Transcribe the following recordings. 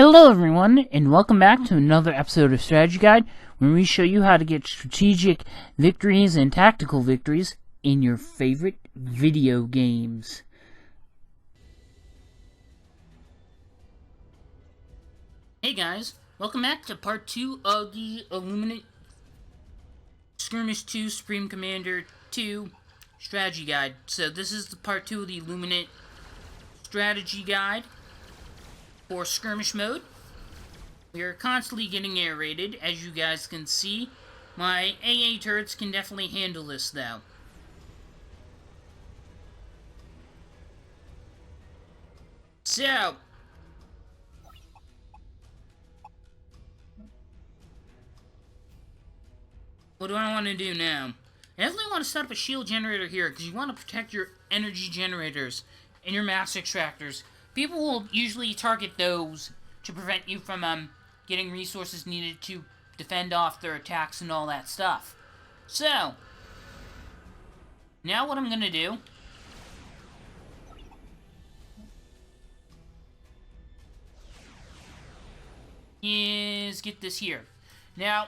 Hello everyone, and welcome back to another episode of Strategy Guide, where we show you how to get strategic victories and tactical victories in your favorite video games. Hey guys, welcome back to part 2 of the Illuminate Skirmish 2 Supreme Commander 2 Strategy Guide. So this is the part 2 of the Illuminate Strategy Guide for Skirmish Mode. We are constantly getting air raided, as you guys can see. My AA turrets can definitely handle this, though. So, what do I want to do now? I definitely want to set up a shield generator here, because you want to protect your energy generators and your mass extractors. People will usually target those to prevent you from getting resources needed to defend off their attacks and all that stuff. So, now what I'm going to do is get this here. Now,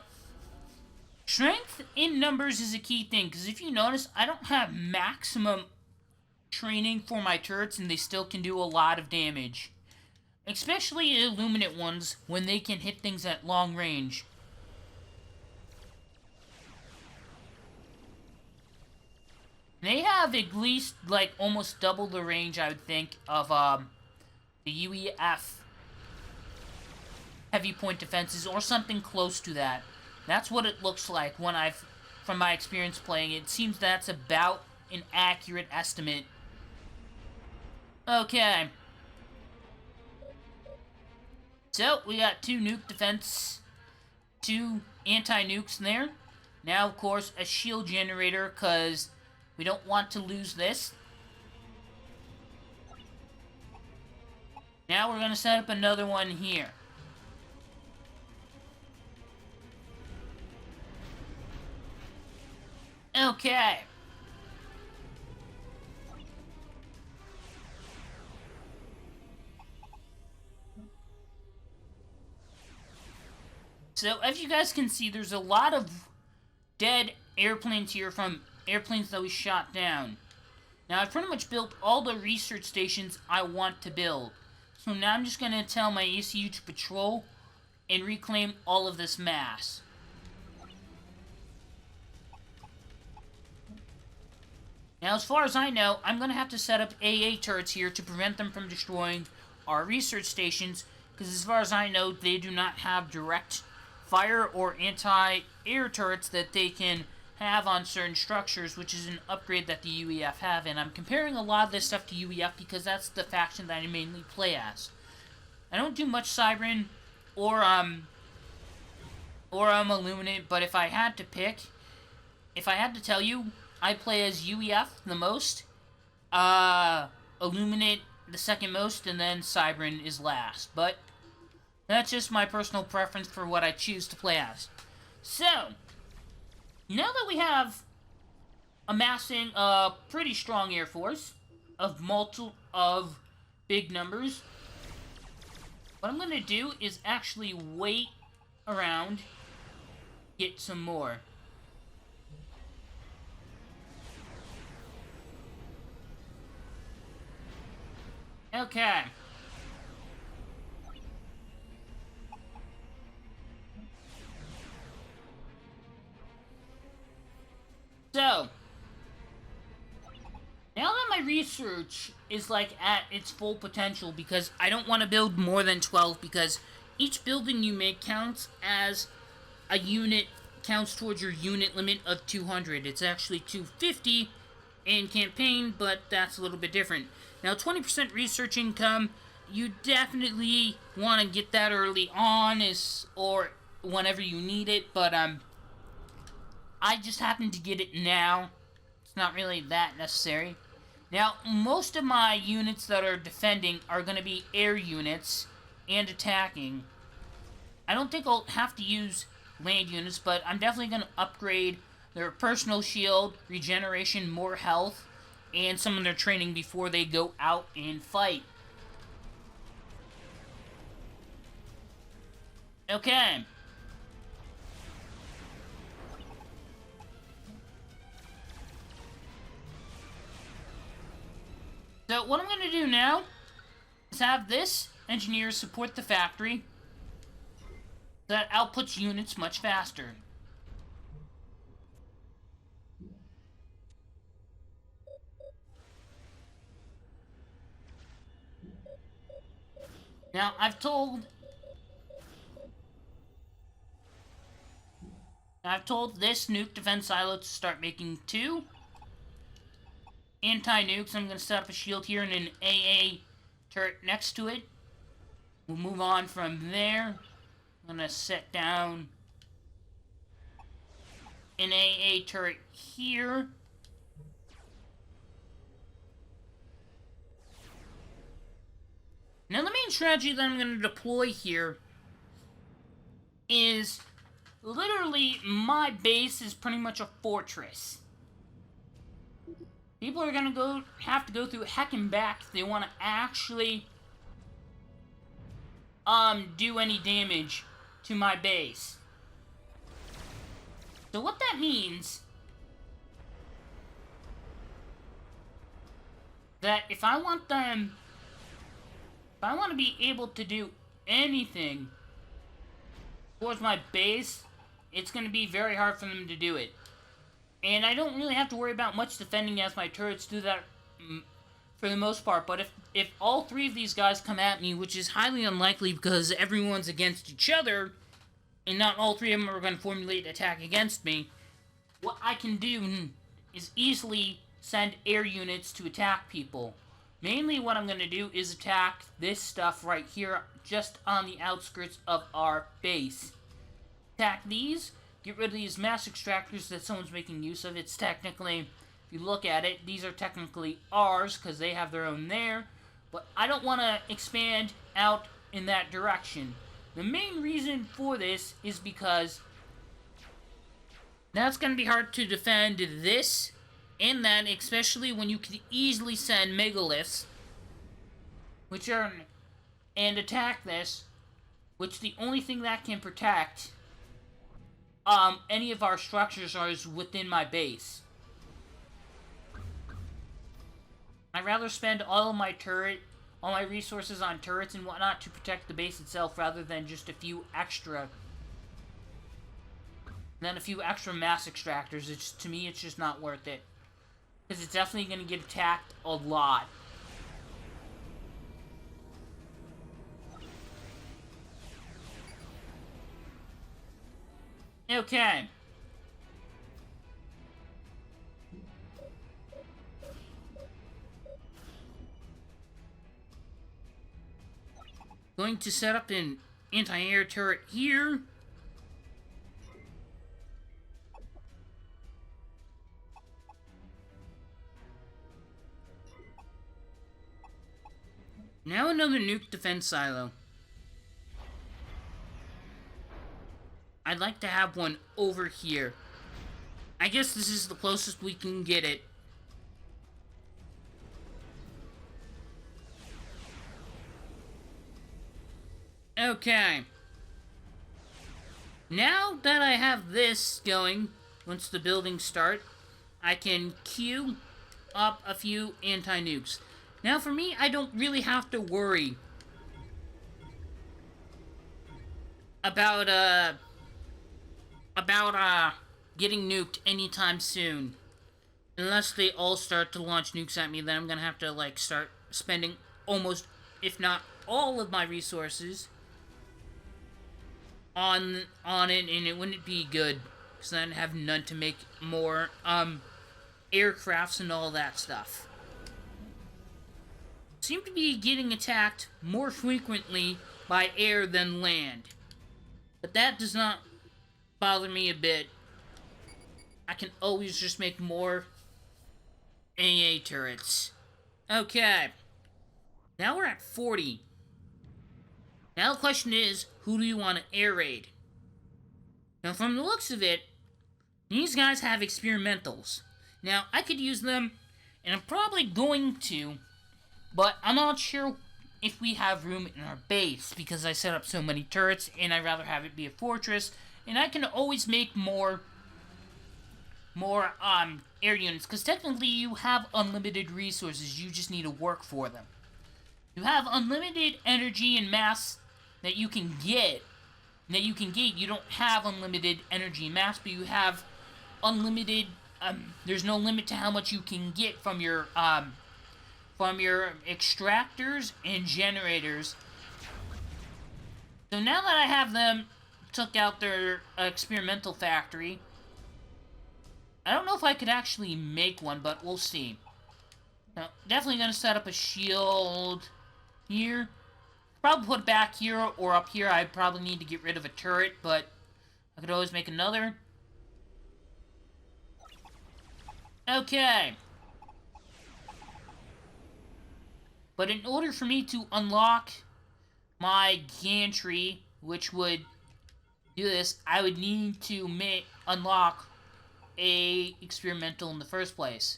strength in numbers is a key thing, because if you notice, I don't have maximum training for my turrets, and they still can do a lot of damage. Especially illuminate ones, when they can hit things at long range. They have at least, like, almost double the range, I would think, of, the UEF heavy point defenses, or something close to that. That's what it looks like when from my experience playing it. It seems that's about an accurate estimate. Okay. So, we got 2 nuke defense, 2 anti-nukes in there. Now, of course, a shield generator, because we don't want to lose this. Now we're going to set up another one here. Okay. So, as you guys can see, there's a lot of dead airplanes here from airplanes that we shot down. Now, I've pretty much built all the research stations I want to build. So now I'm just going to tell my ACU to patrol and reclaim all of this mass. Now, as far as I know, I'm going to have to set up AA turrets here to prevent them from destroying our research stations, because as far as I know, they do not have direct fire or anti-air turrets that they can have on certain structures, which is an upgrade that the UEF have, and I'm comparing a lot of this stuff to UEF because that's the faction that I mainly play as. I don't do much Cybran or Illuminate, but if I had to pick, if I had to tell you, I play as UEF the most, Illuminate the second most, and then Cybran is last. But that's just my personal preference for what I choose to play as. So, now that we have amassing a pretty strong air force of big numbers, what I'm going to do is actually wait around, get some more. Okay. So, now that my research is like at its full potential, because I don't want to build more than 12, because each building you make counts as a unit, counts towards your unit limit of 200. It's actually 250 in campaign, but that's a little bit different. Now, 20% research income, you definitely want to get that early on, or whenever you need it, but I just happen to get it now. It's not really that necessary. Now, most of my units that are defending are going to be air units and attacking. I don't think I'll have to use land units, but I'm definitely going to upgrade their personal shield, regeneration, more health, and some of their training before they go out and fight. Okay. So what I'm going to do now is have this engineer support the factory. That outputs units much faster. Now, I've told this nuke defense silo to start making 2 anti-nukes. I'm going to set up a shield here and an AA turret next to it. We'll move on from there. I'm going to set down an AA turret here. Now, the main strategy that I'm going to deploy here is literally my base is pretty much a fortress. People are going to have to go through heck and back if they want to actually do any damage to my base. So what that means that if I want to be able to do anything towards my base, it's going to be very hard for them to do it. And I don't really have to worry about much defending as my turrets do that for the most part. But if all 3 of these guys come at me, which is highly unlikely because everyone's against each other, and not all 3 of them are going to formulate an attack against me, what I can do is easily send air units to attack people. Mainly what I'm going to do is attack this stuff right here, just on the outskirts of our base. Attack these, get rid of these mass extractors that someone's making use of. It's technically, if you look at it, these are technically ours, because they have their own there. But I don't want to expand out in that direction. The main reason for this is because now it's going to be hard to defend this and that, especially when you can easily send megaliths, and attack this, which the only thing that can protect any of our structures is within my base. I'd rather spend all of my resources on turrets and whatnot to protect the base itself rather than just a few extra mass extractors. To me, it's just not worth it. Because it's definitely going to get attacked a lot. Okay. Going to set up an anti-air turret here. Now another nuke defense silo. I'd like to have one over here. I guess this is the closest we can get it. Okay. Now that I have this going, once the buildings start, I can queue up a few anti-nukes. Now for me, I don't really have to worry about getting nuked anytime soon. Unless they all start to launch nukes at me, then I'm gonna have to, like, start spending almost, if not all of my resources on it, and it wouldn't be good, because then I'd have none to make more, aircrafts and all that stuff. Seem to be getting attacked more frequently by air than land. But that does not bother me a bit. I can always just make more AA turrets. Okay. Now we're at 40. Now the question is, who do you want to air raid? Now from the looks of it, these guys have experimentals. Now I could use them, and I'm probably going to, but I'm not sure if we have room in our base, because I set up so many turrets, and I'd rather have it be a fortress, and I can always make more air units, because technically you have unlimited resources, you just need to work for them. You have unlimited energy and mass that you can get, you don't have unlimited energy and mass, but you have unlimited, there's no limit to how much you can get from your extractors and generators. So now that I have them took out their experimental factory, I don't know if I could actually make one, but we'll see. Now, definitely gonna set up a shield here. Probably put it back here or up here. I probably need to get rid of a turret, but I could always make another. Okay. But in order for me to unlock my gantry, which would do this, I would need to unlock a experimental in the first place.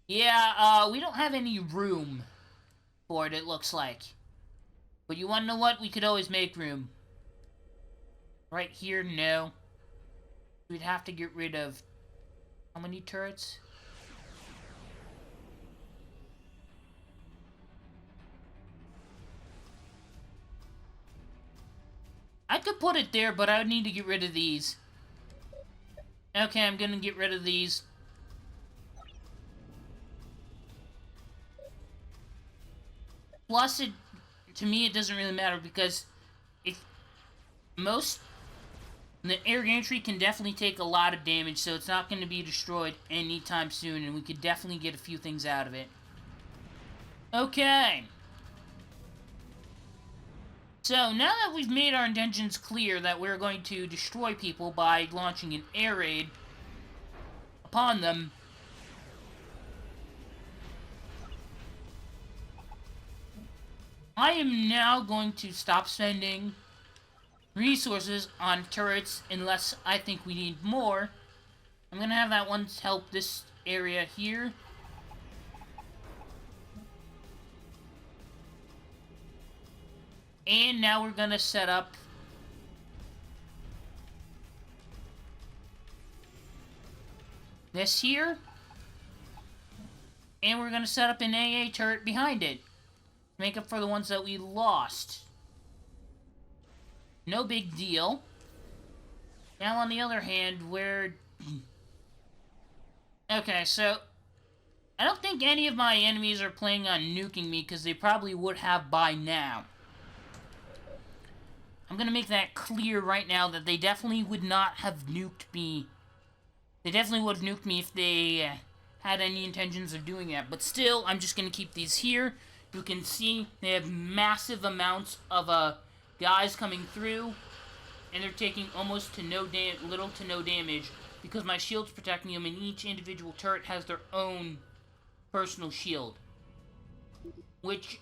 Yeah, we don't have any room for it, it looks like. But you wanna know what? We could always make room. Right here, no. We'd have to get rid of... how many turrets? I could put it there, but I would need to get rid of these. Okay, I'm gonna get rid of these. Plus, to me, it doesn't really matter, because the air gantry can definitely take a lot of damage, so it's not going to be destroyed anytime soon, and we could definitely get a few things out of it. Okay. So, now that we've made our intentions clear that we're going to destroy people by launching an air raid upon them, I am now going to stop spending resources on turrets unless I think we need more. I'm going to have that one help this area here. And now we're going to set up this here. And we're going to set up an AA turret behind it. Make up for the ones that we lost. No big deal. Now, on the other hand, we're... okay, so... I don't think any of my enemies are planning on nuking me, because they probably would have by now. I'm gonna make that clear right now that they definitely would not have nuked me. They definitely would have nuked me if they had any intentions of doing that. But still, I'm just gonna keep these here. You can see they have massive amounts of guys coming through, and they're taking almost to little to no damage, because my shield's protecting them, and each individual turret has their own personal shield. Which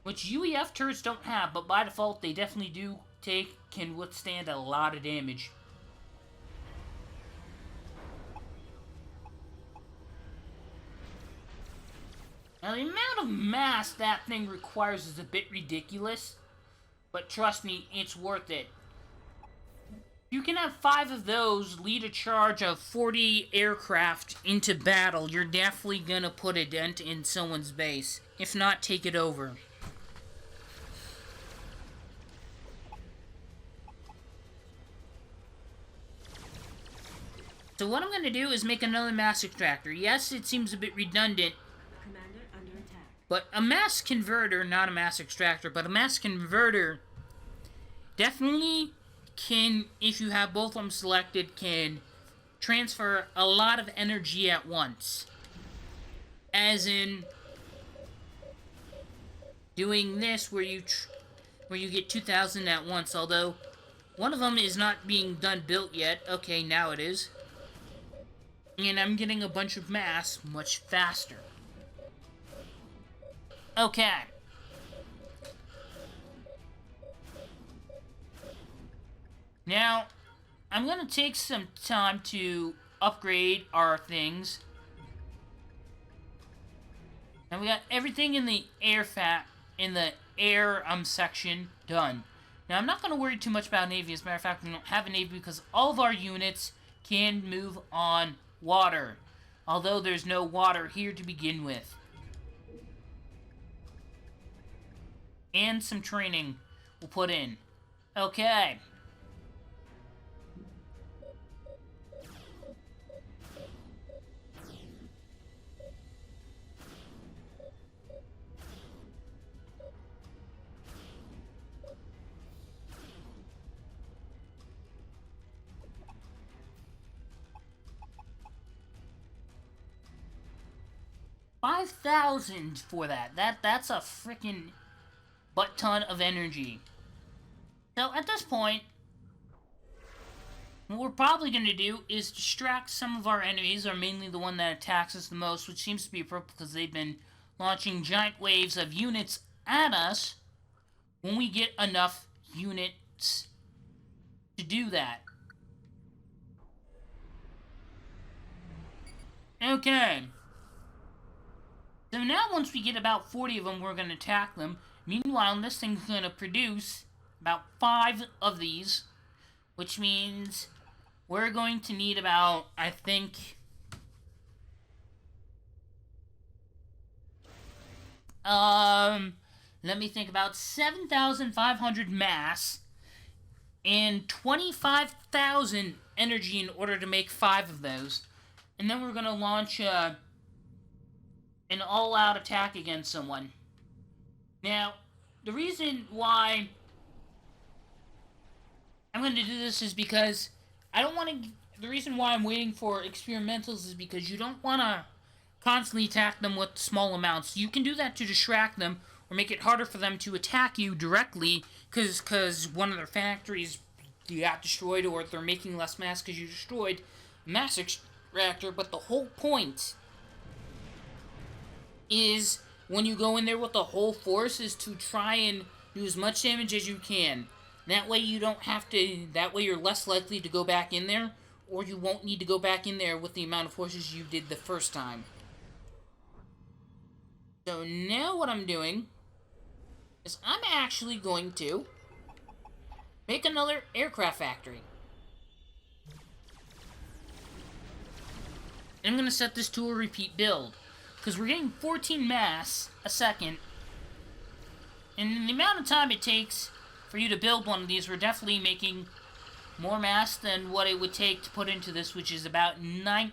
UEF turrets don't have, but by default they definitely can withstand a lot of damage. Now, the amount of mass that thing requires is a bit ridiculous, but trust me, it's worth it. You can have 5 of those lead a charge of 40 aircraft into battle. You're definitely gonna put a dent in someone's base, if not take it over. So what I'm gonna do is make another mass extractor. Yes, it seems a bit redundant, but a mass converter, not a mass extractor, but a mass converter definitely can, if you have both of them selected, can transfer a lot of energy at once. As in doing this where you get 2,000 at once, although one of them is not being built yet. Okay, now it is. And I'm getting a bunch of mass much faster. Okay. Now, I'm gonna take some time to upgrade our things. Now we got everything in the air section done. Now I'm not going to worry too much about Navy. As a matter of fact, we don't have a Navy because all of our units can move on water. Although there's no water here to begin with. And some training we'll put in. Okay. $5,000 for that. That's a freaking butt ton of energy. So at this point, what we're probably going to do is distract some of our enemies, or mainly the one that attacks us the most, which seems to be appropriate because they've been launching giant waves of units at us when we get enough units to do that. Okay. So now once we get about 40 of them, we're going to attack them. Meanwhile, this thing's going to produce about 5 of these, which means we're going to need about, I think, let me think, about 7,500 mass and 25,000 energy in order to make 5 of those. And then we're going to launch an all-out attack against someone. Now, the reason why I'm going to do this is because I don't want to... The reason why I'm waiting for experimentals is because you don't want to constantly attack them with small amounts. You can do that to distract them or make it harder for them to attack you directly because one of their factories got destroyed, or they're making less mass because you destroyed a mass extractor. But the whole point is when you go in there with the whole force is to try and do as much damage as you can. That way you don't have to... That way you're less likely to go back in there, or you won't need to go back in there with the amount of forces you did the first time. So now what I'm doing is I'm actually going to make another aircraft factory. And I'm going to set this to a repeat build, because we're getting 14 mass a second, and the amount of time it takes for you to build one of these, we're definitely making more mass than what it would take to put into this, which is about 90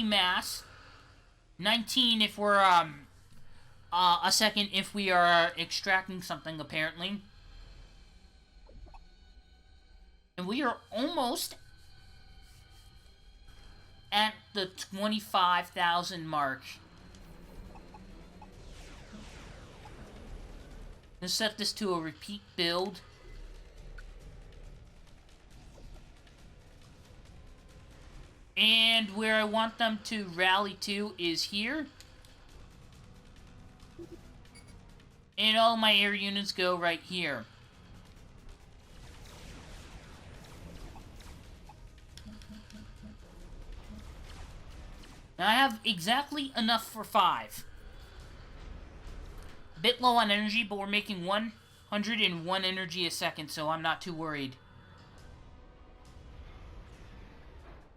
mass. 19 if we're, a second if we are extracting something, apparently. And we are almost at the 25,000 mark. Let's set this to a repeat build. And where I want them to rally to is here. And all my air units go right here. Now I have exactly enough for 5. A bit low on energy, but we're making 101 energy a second, so I'm not too worried.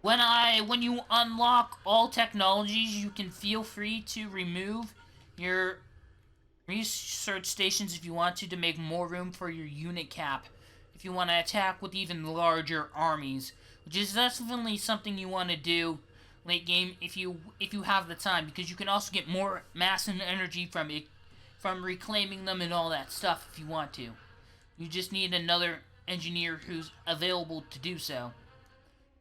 When you unlock all technologies, you can feel free to remove your research stations if you want to make more room for your unit cap. If you want to attack with even larger armies, which is definitely something you want to do late game if you have the time, because you can also get more mass and energy from reclaiming them and all that stuff if you want to. You just need another engineer who's available to do so.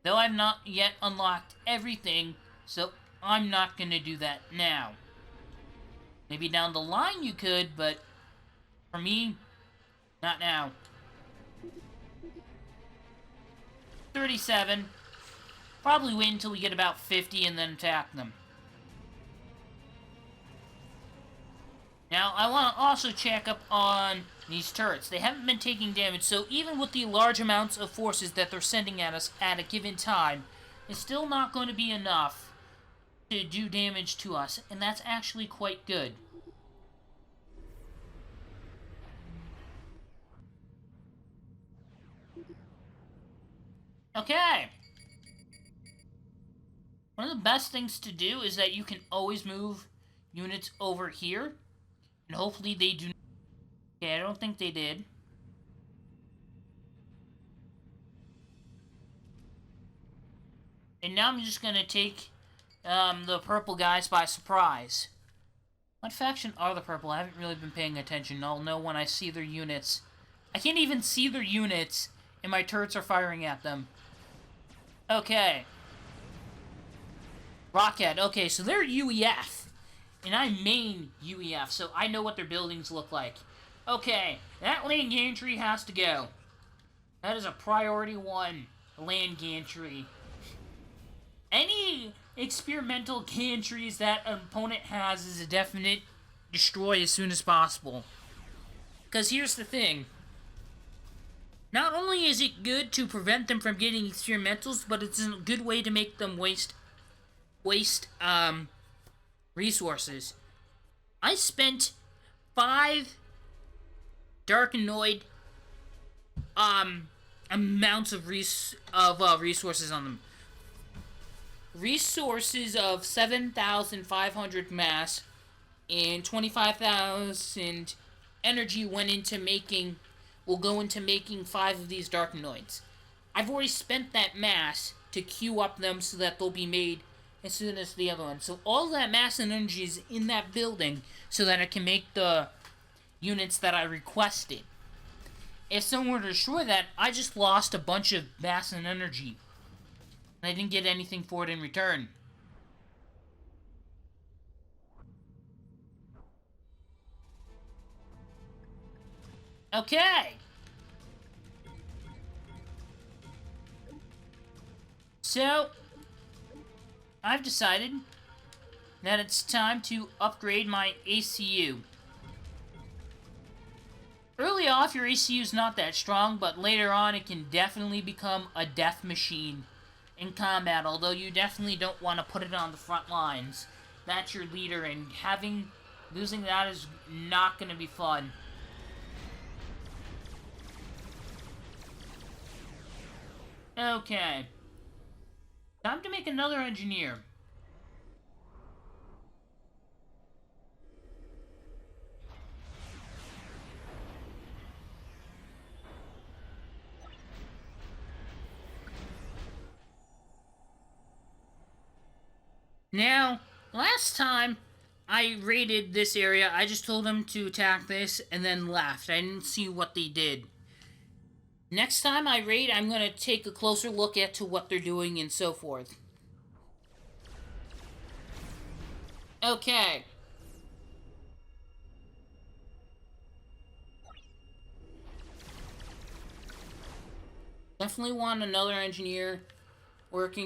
Though I've not yet unlocked everything, so I'm not going to do that now. Maybe down the line you could, but for me, not now. 37. Probably wait until we get about 50 and then attack them. Now, I want to also check up on these turrets. They haven't been taking damage, so even with the large amounts of forces that they're sending at us at a given time, it's still not going to be enough to do damage to us, and that's actually quite good. Okay. One of the best things to do is that you can always move units over here, and hopefully they do. Okay, I don't think they did. And now I'm just gonna take the purple guys by surprise. What faction are the purple? I haven't really been paying attention. I'll know when I see their units. I can't even see their units, and my turrets are firing at them. Okay. Rocket. Okay, so they're UEF. And I'm main UEF, so I know what their buildings look like. Okay, that land gantry has to go. That is a priority 1 land gantry. Any experimental gantries that an opponent has is a definite destroy as soon as possible. Because here's the thing. Not only is it good to prevent them from getting experimentals, but it's a good way to make them waste resources. I spent 5 Darkanoid amounts of resources on them. Resources of 7,500 mass and 25,000 energy will go into making 5 of these Darkanoids. I've already spent that mass to queue up them so that they'll be made as soon as the other one. So all that mass and energy is in that building so that I can make the units that I requested. If someone were to destroy that, I just lost a bunch of mass and energy. And I didn't get anything for it in return. Okay. So, I've decided that it's time to upgrade my ACU. Early off, your ACU is not that strong, but later on it can definitely become a death machine in combat, although you definitely don't want to put it on the front lines. That's your leader, and losing that is not going to be fun. Okay. Time to make another engineer. Now, last time I raided this area, I just told them to attack this and then left. I didn't see what they did. Next time I raid, I'm going to take a closer look at what they're doing and so forth. Okay. Definitely want another engineer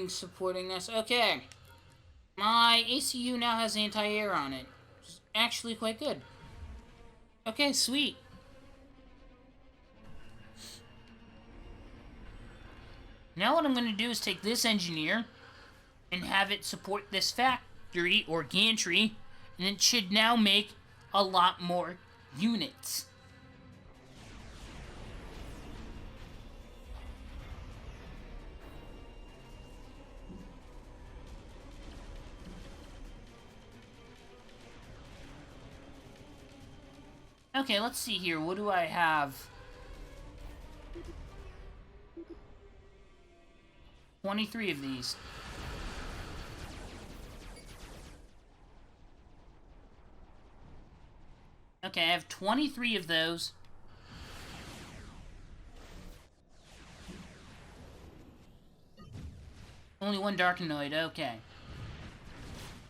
supporting us. Okay. My ACU now has anti-air on it. Which is actually quite good. Okay, sweet. Now what I'm going to do is take this engineer and have it support this factory or gantry, and it should now make a lot more units. Okay, let's see here. What do I have? 23 of these. Okay, I have 23 of those. Only 1 Darkanoid, okay.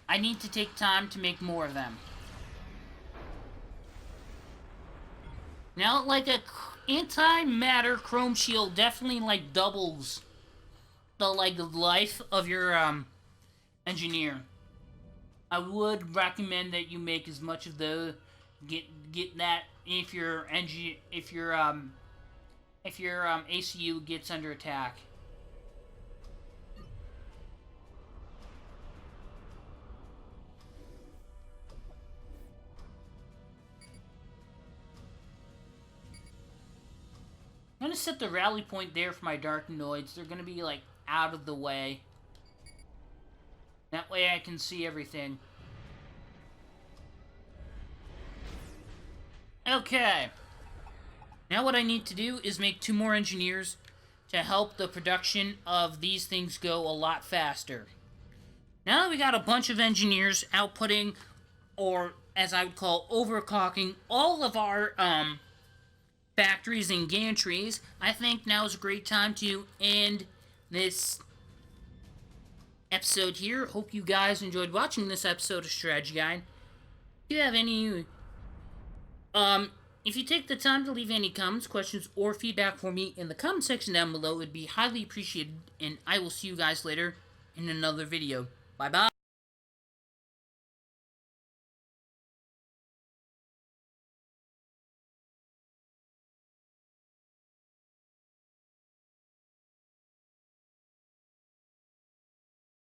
I need to take time to make more of them. Now, like, a antimatter chrome shield definitely, like, doubles the, like, life of your, engineer. I would recommend that you make as much of those, get that if your ACU gets under attack. to set the rally point there for my Darkanoids. They're going to be, like, out of the way. That way I can see everything. Okay. Now what I need to do is make 2 more engineers to help the production of these things go a lot faster. Now that we got a bunch of engineers outputting, or as I would call overclocking, all of our factories and gantries, I think now is a great time to end this episode here. Hope you guys enjoyed watching this episode of Strategy Guide. If you have any if you take the time to leave any comments, questions, or feedback for me in the comment section down below, it would be highly appreciated, and I will see you guys later in another video. Bye-bye.